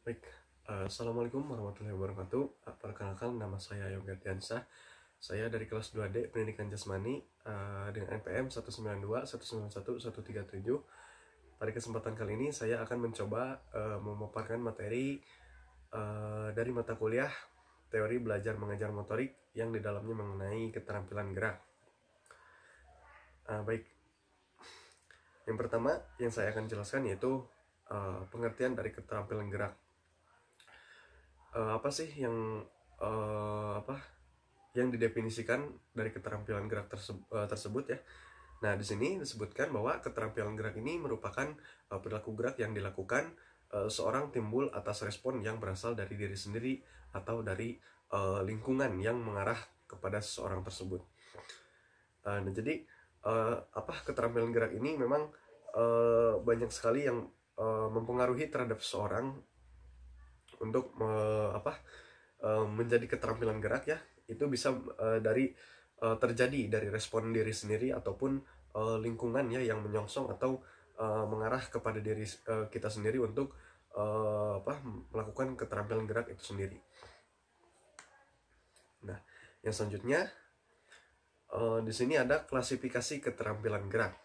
Baik, Assalamualaikum warahmatullahi wabarakatuh. Perkenalkan, nama saya Yoga Diansah. Saya dari kelas 2D Pendidikan Jasmani dengan NPM 192.191.137. Pada kesempatan kali ini saya akan mencoba memaparkan materi dari mata kuliah Teori Belajar Mengajar Motorik yang di dalamnya mengenai keterampilan gerak. Baik, yang pertama yang saya akan jelaskan yaitu pengertian dari keterampilan gerak. Apa sih yang yang didefinisikan dari keterampilan gerak tersebut ya? Nah, di sini disebutkan bahwa keterampilan gerak ini merupakan perilaku gerak yang dilakukan seorang timbul atas respon yang berasal dari diri sendiri atau dari lingkungan yang mengarah kepada seseorang tersebut. Nah, jadi keterampilan gerak ini memang banyak sekali yang mempengaruhi terhadap seseorang untuk menjadi keterampilan gerak ya. Itu bisa terjadi dari respon diri sendiri ataupun lingkungan ya yang menyongsong atau mengarah kepada diri kita sendiri untuk melakukan keterampilan gerak itu sendiri. Nah, yang selanjutnya di sini ada klasifikasi keterampilan gerak.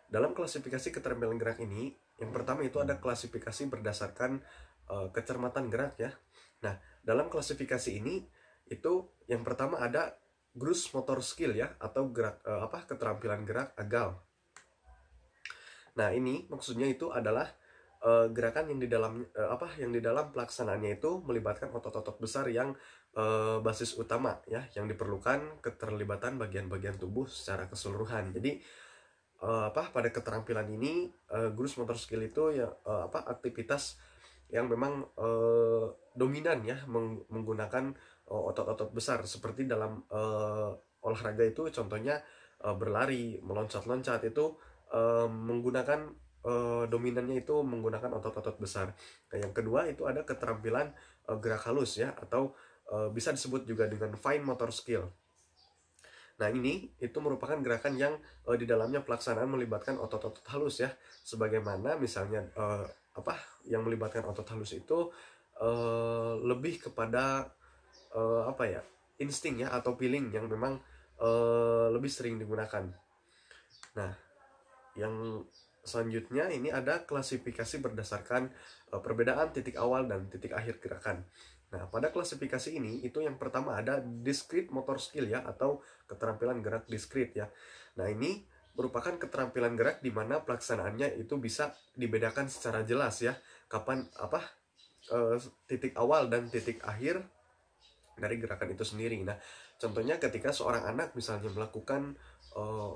Dalam klasifikasi keterampilan gerak ini, yang pertama itu ada klasifikasi berdasarkan kecermatan gerak ya. Nah, dalam klasifikasi ini itu yang pertama ada gross motor skill ya, atau gerak keterampilan gerak AGAL. Nah, ini maksudnya itu adalah gerakan yang di dalam pelaksanaannya itu melibatkan otot-otot besar yang basis utama ya, yang diperlukan keterlibatan bagian-bagian tubuh secara keseluruhan. Jadi pada keterampilan ini gross motor skill itu ya aktivitas yang memang dominan ya menggunakan otot-otot besar, seperti dalam olahraga itu contohnya berlari, meloncat-loncat itu menggunakan dominannya itu menggunakan otot-otot besar. Nah, yang kedua itu ada keterampilan gerak halus ya, atau bisa disebut juga dengan fine motor skill. Nah, ini itu merupakan gerakan yang di dalamnya pelaksanaan melibatkan otot-otot halus ya, sebagaimana misalnya yang melibatkan otot halus itu lebih kepada insting ya, atau feeling yang memang lebih sering digunakan. Nah, yang selanjutnya ini ada klasifikasi berdasarkan perbedaan titik awal dan titik akhir gerakan. Nah, pada klasifikasi ini itu yang pertama ada discrete motor skill ya, atau keterampilan gerak diskrit ya. Nah, ini merupakan keterampilan gerak di mana pelaksanaannya itu bisa dibedakan secara jelas ya, kapan titik awal dan titik akhir dari gerakan itu sendiri. Nah, contohnya ketika seorang anak misalnya melakukan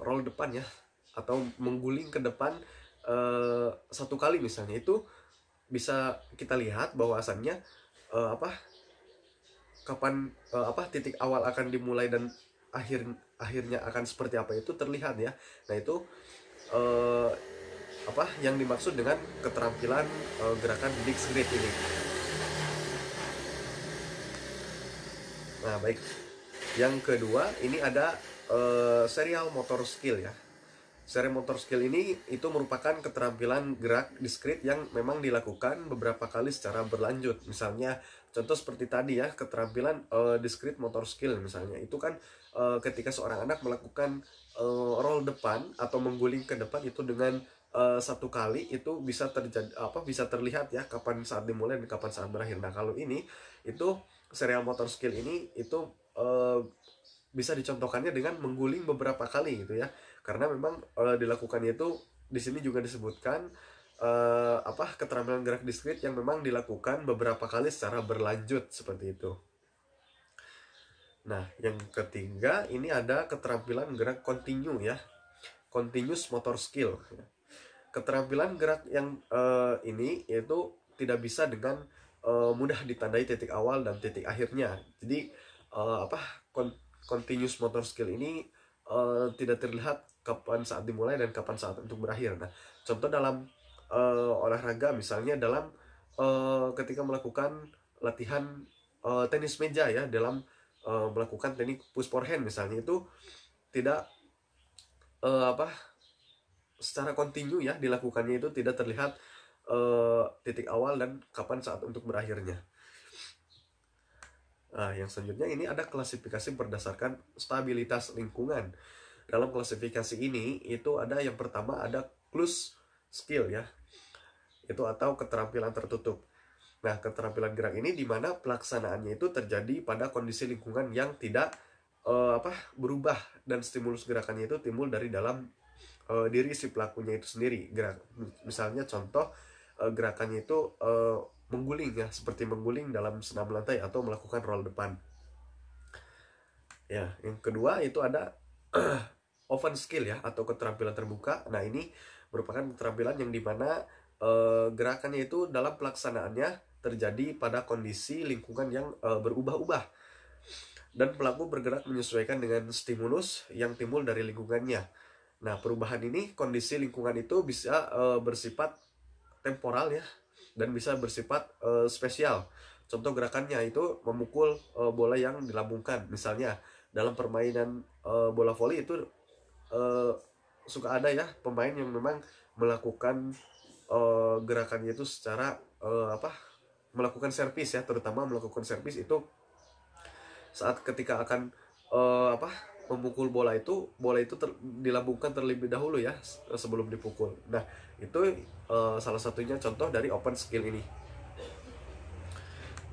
roll depan ya, atau mengguling ke depan satu kali misalnya, itu bisa kita lihat bahwasannya kapan titik awal akan dimulai dan akhirnya akan seperti apa itu terlihat ya. Nah, itu yang dimaksud dengan keterampilan gerakan discrete ini. Nah, baik, yang kedua ini ada serial motor skill ya. Serial motor skill ini itu merupakan keterampilan gerak diskrit yang memang dilakukan beberapa kali secara berlanjut. Misalnya contoh seperti tadi ya, keterampilan diskrit motor skill misalnya itu kan ketika seorang anak melakukan roll depan atau mengguling ke depan itu dengan satu kali, itu bisa terlihat ya kapan saat dimulai dan kapan saat berakhir. Nah, kalau ini itu serial motor skill ini itu bisa dicontohkannya dengan mengguling beberapa kali gitu ya, karena memang dilakukannya itu di sini juga disebutkan keterampilan gerak diskrit yang memang dilakukan beberapa kali secara berlanjut seperti itu. Nah, yang ketiga ini ada keterampilan gerak kontinu ya, continuous motor skill. Keterampilan gerak yang ini yaitu tidak bisa dengan mudah ditandai titik awal dan titik akhirnya. Jadi continuous motor skill ini tidak terlihat kapan saat dimulai dan kapan saat untuk berakhir. Nah, contoh dalam olahraga misalnya dalam ketika melakukan latihan tenis meja ya, dalam melakukan teknik push forehand misalnya, itu tidak secara kontinu ya dilakukannya, itu tidak terlihat titik awal dan kapan saat untuk berakhirnya. Nah, yang selanjutnya ini ada klasifikasi berdasarkan stabilitas lingkungan. Dalam klasifikasi ini itu ada yang pertama ada closed skill ya, itu atau keterampilan tertutup. Nah, keterampilan gerak ini di mana pelaksanaannya itu terjadi pada kondisi lingkungan yang tidak berubah, dan stimulus gerakannya itu timbul dari dalam diri si pelakunya itu sendiri. Misalnya contoh gerakannya itu mengguling ya, seperti mengguling dalam senam lantai atau melakukan roll depan. Ya, yang kedua itu ada open skill ya, atau keterampilan terbuka. Nah, ini merupakan keterampilan yang dimana gerakannya itu dalam pelaksanaannya terjadi pada kondisi lingkungan yang berubah-ubah, dan pelaku bergerak menyesuaikan dengan stimulus yang timbul dari lingkungannya. Nah, perubahan ini, kondisi lingkungan itu bisa bersifat temporal ya, dan bisa bersifat spesial. Contoh gerakannya itu memukul bola yang dilambungkan. Misalnya dalam permainan bola voli itu suka ada ya pemain yang memang melakukan gerakannya itu secara melakukan servis ya, terutama melakukan servis itu saat ketika akan memukul bola itu dilambungkan terlebih dahulu ya sebelum dipukul. Nah, itu salah satunya contoh dari open skill ini.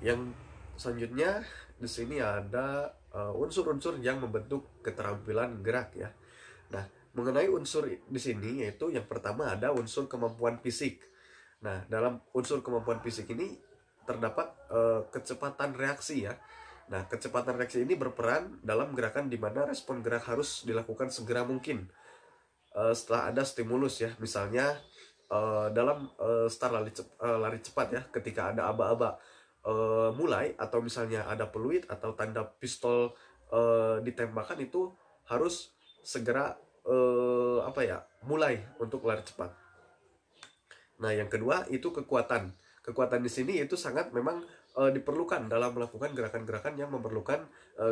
Yang selanjutnya di sini ada unsur-unsur yang membentuk keterampilan gerak ya. Nah, mengenai unsur di sini yaitu yang pertama ada unsur kemampuan fisik. Nah, dalam unsur kemampuan fisik ini terdapat kecepatan reaksi ya. Nah, kecepatan reaksi ini berperan dalam gerakan di mana respon gerak harus dilakukan segera mungkin setelah ada stimulus ya. Misalnya dalam start lari cepat ya, ketika ada aba-aba mulai, atau misalnya ada peluit atau tanda pistol ditembakkan, itu harus segera mulai untuk lari cepat. Nah, yang kedua itu kekuatan. Kekuatan di sini itu sangat memang diperlukan dalam melakukan gerakan-gerakan yang memerlukan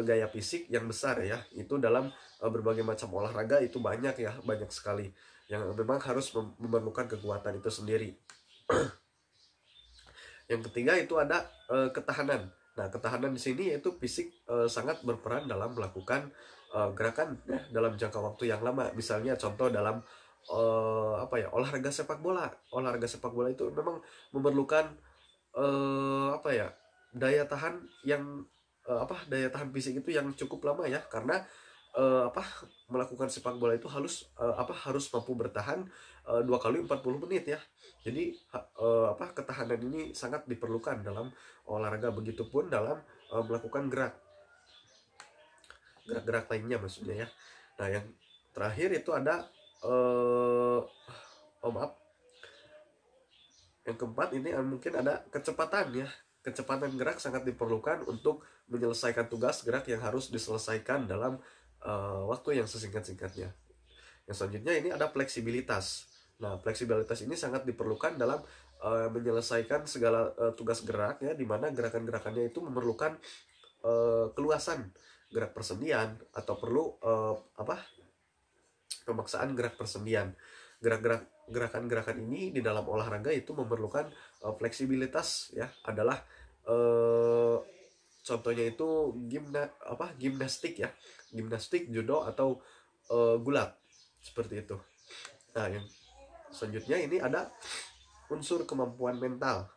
gaya fisik yang besar ya. Itu dalam berbagai macam olahraga itu banyak ya, banyak sekali yang memang harus memerlukan kekuatan itu sendiri. Yang ketiga itu ada ketahanan. Nah, ketahanan di sini yaitu fisik sangat berperan dalam melakukan gerakan ya, dalam jangka waktu yang lama. Misalnya contoh dalam olahraga sepak bola. Olahraga sepak bola itu memang memerlukan daya tahan yang daya tahan fisik itu yang cukup lama ya, karena melakukan sepak bola itu harus mampu bertahan 2 kali 40 menit ya. Jadi ketahanan ini sangat diperlukan dalam olahraga, begitupun dalam melakukan gerak-gerak lainnya maksudnya ya. Nah, yang terakhir itu ada yang keempat ini mungkin ada kecepatan ya. Kecepatan gerak sangat diperlukan untuk menyelesaikan tugas gerak yang harus diselesaikan dalam waktu yang sesingkat-singkatnya. Yang selanjutnya ini ada fleksibilitas. Nah, fleksibilitas ini sangat diperlukan dalam menyelesaikan segala tugas gerak ya, di mana gerakan-gerakannya itu memerlukan keluasan gerak persendian atau perlu pemaksaan gerak persendian. Gerakan-gerakan ini di dalam olahraga itu memerlukan fleksibilitas ya, adalah contohnya itu gimnastik ya, gimnastik, judo, atau gulat seperti itu. Nah, yang selanjutnya ini ada unsur kemampuan mental.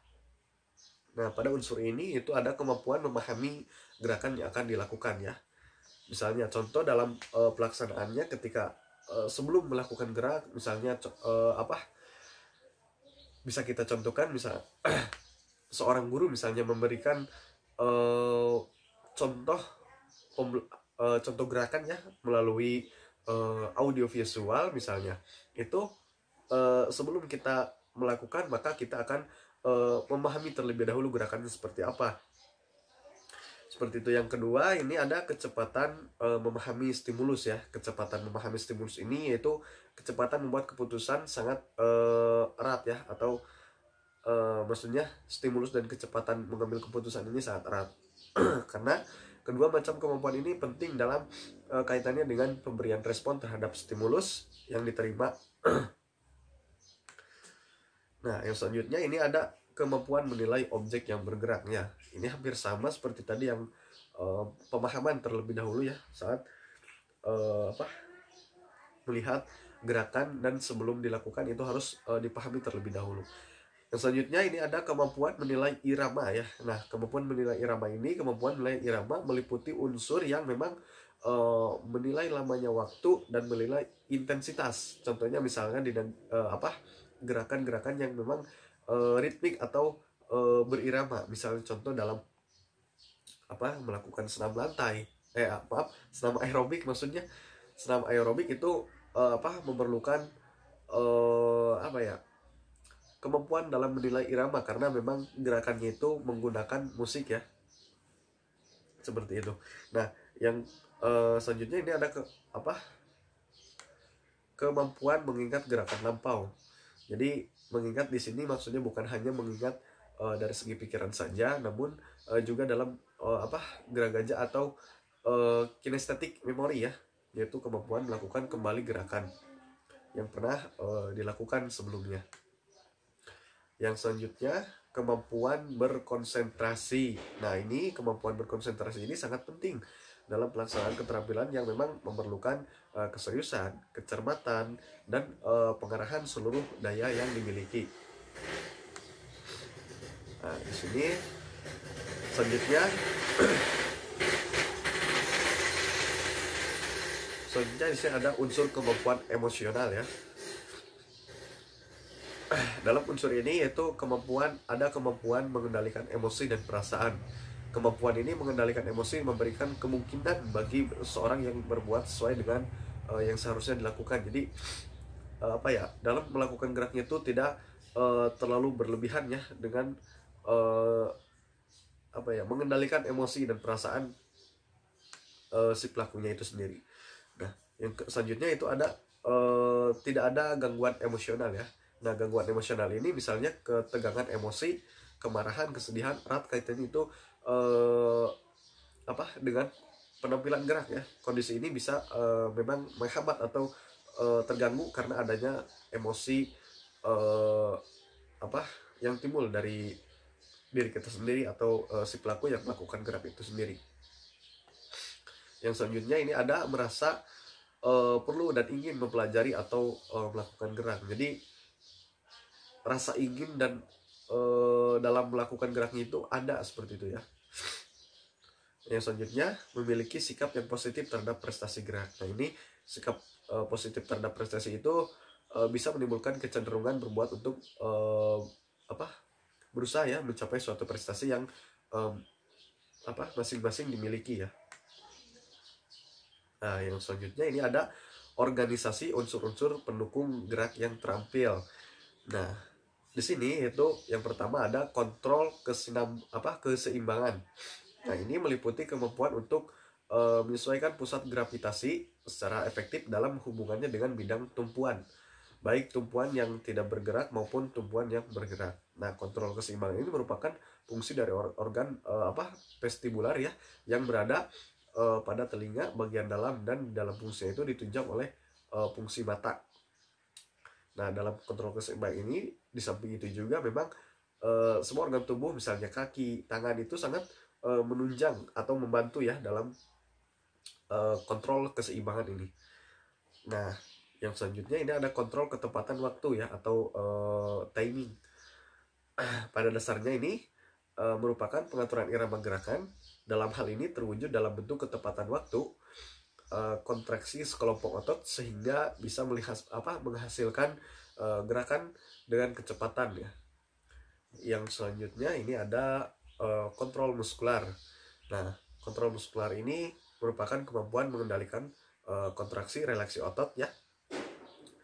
Nah, pada unsur ini itu ada kemampuan memahami gerakan yang akan dilakukan ya. Misalnya contoh dalam pelaksanaannya ketika sebelum melakukan gerak, misalnya bisa kita contohkan, misal seorang guru misalnya memberikan contoh gerakan ya melalui audio visual misalnya. Itu sebelum kita melakukan, maka kita akan memahami terlebih dahulu gerakannya seperti apa. Seperti itu. Yang kedua ini ada kecepatan memahami stimulus ya. Kecepatan memahami stimulus ini yaitu kecepatan membuat keputusan sangat erat ya, atau maksudnya stimulus dan kecepatan mengambil keputusan ini sangat erat. Karena kedua macam kemampuan ini penting dalam kaitannya dengan pemberian respon terhadap stimulus yang diterima. Nah, yang selanjutnya ini ada kemampuan menilai objek yang bergerak. Ya, ini hampir sama seperti tadi yang pemahaman terlebih dahulu ya saat apa melihat gerakan, dan sebelum dilakukan itu harus dipahami terlebih dahulu. Yang selanjutnya ini ada kemampuan menilai irama ya. Nah, kemampuan menilai irama ini, kemampuan menilai irama meliputi unsur yang memang menilai lamanya waktu dan menilai intensitas. Contohnya misalnya di apa gerakan-gerakan yang memang ritmik atau berirama. Misalnya contoh dalam apa melakukan senam lantai, maaf, senam aerobik maksudnya. Senam aerobik itu apa memerlukan apa ya kemampuan dalam menilai irama karena memang gerakannya itu menggunakan musik ya, seperti itu. Nah, yang selanjutnya ini ada apa kemampuan mengingat gerakan lampau. Jadi mengingat di sini maksudnya bukan hanya mengingat dari segi pikiran saja, namun juga dalam apa gerak gajah atau kinestetik memori ya, yaitu kemampuan melakukan kembali gerakan yang pernah dilakukan sebelumnya. Yang selanjutnya kemampuan berkonsentrasi. Nah, ini kemampuan berkonsentrasi ini sangat penting dalam pelaksanaan keterampilan yang memang memerlukan keseriusan, kecermatan, dan pengarahan seluruh daya yang dimiliki. Nah, di sini selanjutnya di sini ada unsur kemampuan emosional ya. Dalam unsur ini yaitu ada kemampuan mengendalikan emosi dan perasaan. Kemampuan ini mengendalikan emosi memberikan kemungkinan bagi seorang yang berbuat sesuai dengan yang seharusnya dilakukan. Jadi apa ya dalam melakukan geraknya itu tidak terlalu berlebihan ya dengan apa ya mengendalikan emosi dan perasaan si pelakunya itu sendiri. Nah, yang selanjutnya itu ada tidak ada gangguan emosional ya. Nah, gangguan emosional ini misalnya ketegangan emosi, kemarahan, kesedihan, erat kaitannya itu apa dengan penampilan gerak ya. Kondisi ini bisa memang menghambat atau terganggu karena adanya emosi apa yang timbul dari diri kita sendiri atau si pelaku yang melakukan gerak itu sendiri. Yang selanjutnya ini ada merasa perlu dan ingin mempelajari atau melakukan gerak. Jadi rasa ingin dan dalam melakukan geraknya itu ada seperti itu ya. Yang selanjutnya memiliki sikap yang positif terhadap prestasi gerak. Nah, ini sikap positif terhadap prestasi itu bisa menimbulkan kecenderungan berbuat untuk apa berusaha ya mencapai suatu prestasi yang apa masing-masing dimiliki ya. Nah, yang selanjutnya ini ada organisasi unsur-unsur pendukung gerak yang terampil. Nah, di sini itu yang pertama ada kontrol keseimbangan. Nah, ini meliputi kemampuan untuk menyesuaikan pusat gravitasi secara efektif dalam hubungannya dengan bidang tumpuan, baik tumpuan yang tidak bergerak maupun tumpuan yang bergerak. Nah, kontrol keseimbangan ini merupakan fungsi dari organ vestibular ya yang berada pada telinga bagian dalam, dan dalam fungsinya itu ditunjang oleh fungsi mata. Nah, dalam kontrol keseimbangan ini di samping itu juga memang semua organ tubuh misalnya kaki, tangan itu sangat menunjang atau membantu ya dalam kontrol keseimbangan ini. Nah, yang selanjutnya ini ada kontrol ketepatan waktu ya atau timing. Pada dasarnya ini merupakan pengaturan irama gerakan. Dalam hal ini terwujud dalam bentuk ketepatan waktu, kontraksi sekelompok otot sehingga bisa menghasilkan gerakan dengan kecepatan ya. Yang selanjutnya ini ada kontrol muskular. Nah, kontrol muskular ini merupakan kemampuan mengendalikan kontraksi relaksi otot ya.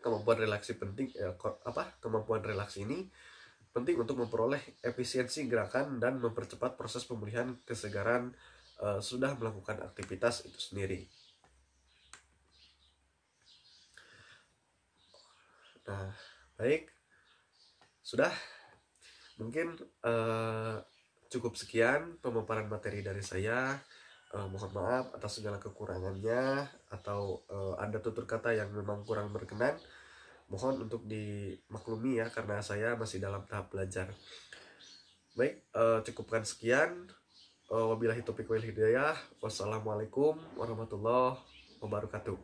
Kemampuan relaksi penting kemampuan relaksi ini penting untuk memperoleh efisiensi gerakan dan mempercepat proses pemulihan kesegaran sudah melakukan aktivitas itu sendiri. Nah, baik, sudah mungkin cukup sekian pemaparan materi dari saya. Mohon maaf atas segala kekurangannya atau ada tutur kata yang memang kurang berkenan. Mohon untuk dimaklumi ya, karena saya masih dalam tahap belajar. Baik, cukupkan sekian. Wabillahi taufiq wal hidayah. Wassalamualaikum warahmatullahi wabarakatuh.